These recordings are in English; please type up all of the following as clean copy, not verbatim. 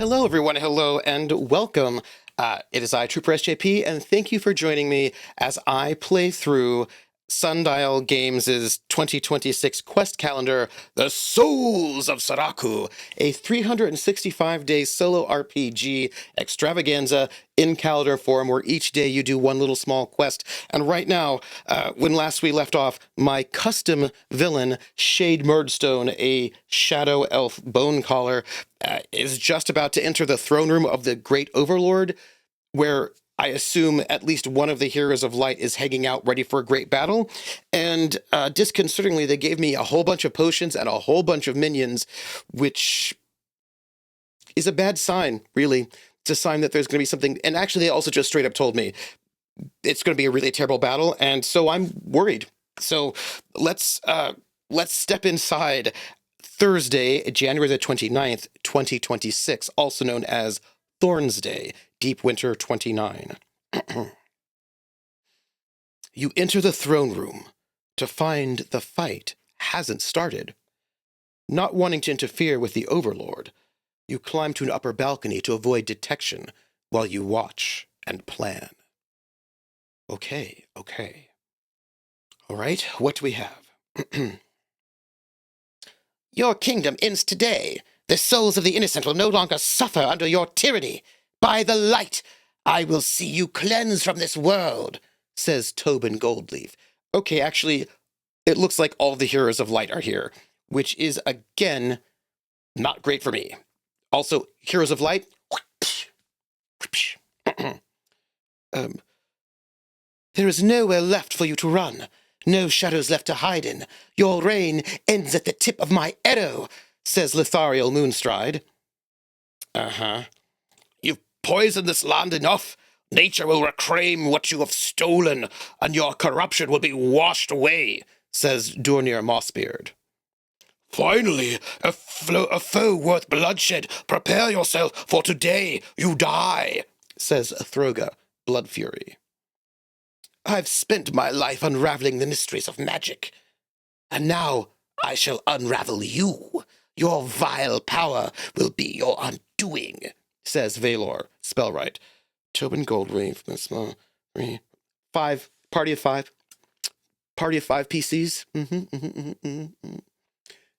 Hello, everyone. Hello, and welcome. It is I, troopersjp, and thank you for joining me as I play through Sundial Games' 2026 quest calendar, The Souls of Saraku, a 365-day solo RPG extravaganza in calendar form where each day you do one little small quest. And right now, when last we left off, my custom villain, Shade Murdstone, a shadow elf bone collar, is just about to enter the throne room of the Great Overlord, where I assume at least one of the Heroes of Light is hanging out ready for a great battle. And disconcertingly, they gave me a whole bunch of potions and a whole bunch of minions, which is a bad sign, really. It's a sign that there's going to be something. And actually, they also just straight up told me it's going to be a really terrible battle. And so I'm worried. So let's step inside Thursday, January the 29th, 2026, also known as Thorns Day, Deep Winter 29. You enter the throne room to find the fight hasn't started. Not wanting to interfere with the Overlord, you climb to an upper balcony to avoid detection while you watch and plan. Okay. All right, what do we have? Your kingdom ends today. The souls of the innocent will no longer suffer under your tyranny. By the light, I will see you cleansed from this world, says Tobin Goldleaf. Okay, actually, it looks like all the Heroes of Light are here, which is, again, not great for me. Also, Heroes of Light. There is nowhere left for you to run. No shadows left to hide in. Your reign ends at the tip of my arrow, says Lithariel Moonstride. You've poisoned this land enough. Nature will reclaim what you have stolen, and your corruption will be washed away, says Dornier Mossbeard. Finally, a foe worth bloodshed. Prepare yourself, for today you die, says Throga Bloodfury. I've spent my life unraveling the mysteries of magic, and now I shall unravel you. Your vile power will be your undoing, says Valor Spellwright. Tobin Goldleaf, five, party of five PCs.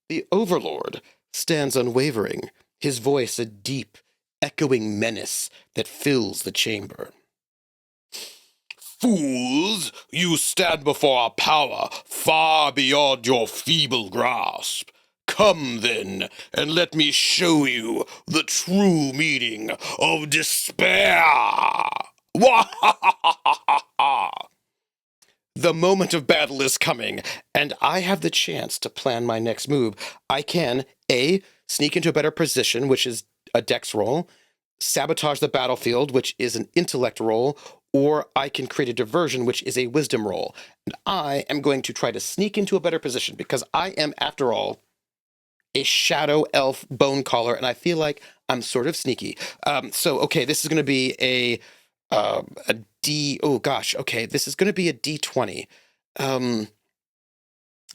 The Overlord stands unwavering, his voice a deep, echoing menace that fills the chamber. Fools, you stand before a power far beyond your feeble grasp. Come, then, and let me show you the true meaning of despair. The moment of battle is coming, and I have the chance to plan my next move. I can, A, sneak into a better position, which is a dex roll, sabotage the battlefield, which is an intellect roll, or I can create a diversion, which is a wisdom roll. And I am going to try to sneak into a better position because I am, after all, a shadow elf bone collar, and I feel like I'm sort of sneaky. Okay, this is going to be a D. Oh gosh, okay, this is going to be a D20.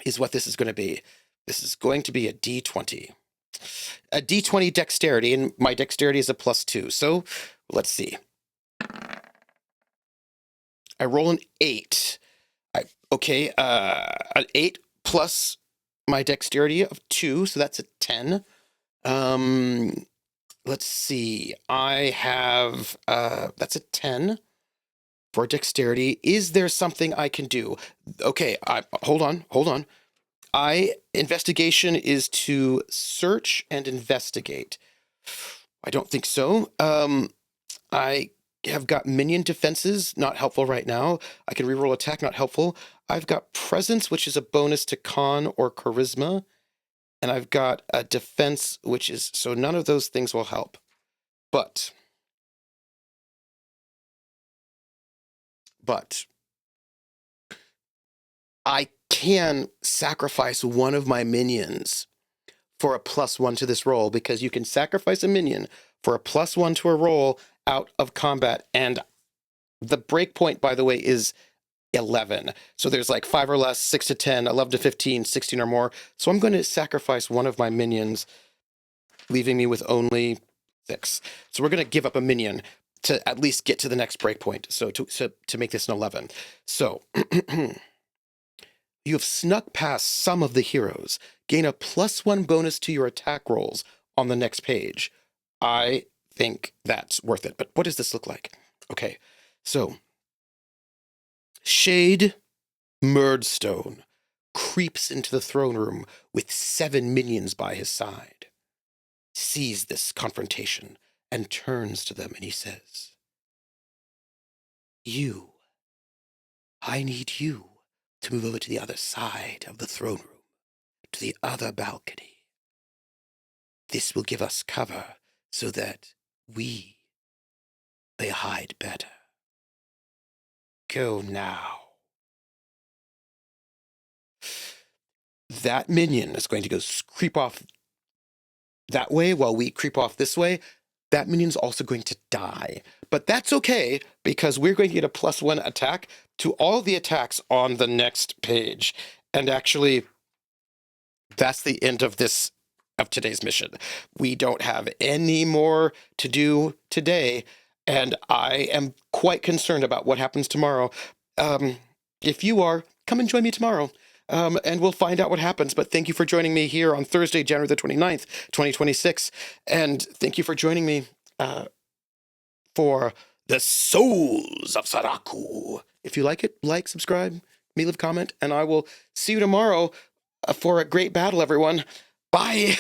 Is what this is going to be. This is going to be a D20. A D20 dexterity, and my dexterity is a +2. So let's see. I roll an 8. An 8 plus my dexterity of 2, so that's a 10. Let's see. I have that's a 10 for dexterity. Is there something I can do? Okay, hold on. Investigation is to search and investigate. I don't think so. I have got minion defenses, not helpful right now. I can reroll attack, not helpful. I've got presence, which is a bonus to con or charisma. And I've got a defense, which is, so none of those things will help. But I can sacrifice one of my minions for a +1 to this roll, because you can sacrifice a minion for a +1 to a roll out of combat, and the breakpoint, by the way, is 11. So there's like 5 or less, 6 to 10, 11 to 15, 16 or more. So I'm going to sacrifice one of my minions, leaving me with only 6. So we're going to give up a minion to at least get to the next breakpoint. So to make this an 11. So you have snuck past some of the heroes. Gain a +1 bonus to your attack rolls on the next page. I think that's worth it. But what does this look like? Okay, so Shade Murdstone creeps into the throne room with 7 minions by his side, sees this confrontation, and turns to them and he says, I need you to move over to the other side of the throne room, to the other balcony. This will give us cover so that we may hide better. Go now. That minion is going to go creep off that way while we creep off this way. That minion's also going to die. But that's okay, because we're going to get a +1 attack to all the attacks on the next page. And actually, that's the end of today's mission. We don't have any more to do today, and I am quite concerned about what happens tomorrow. If you are, come and join me tomorrow. And we'll find out what happens. But thank you for joining me here on Thursday, January the 29th, 2026. And thank you for joining me for the Souls of Saraku. If you like it, like, subscribe, leave a comment, and I will see you tomorrow for a great battle, everyone. Bye.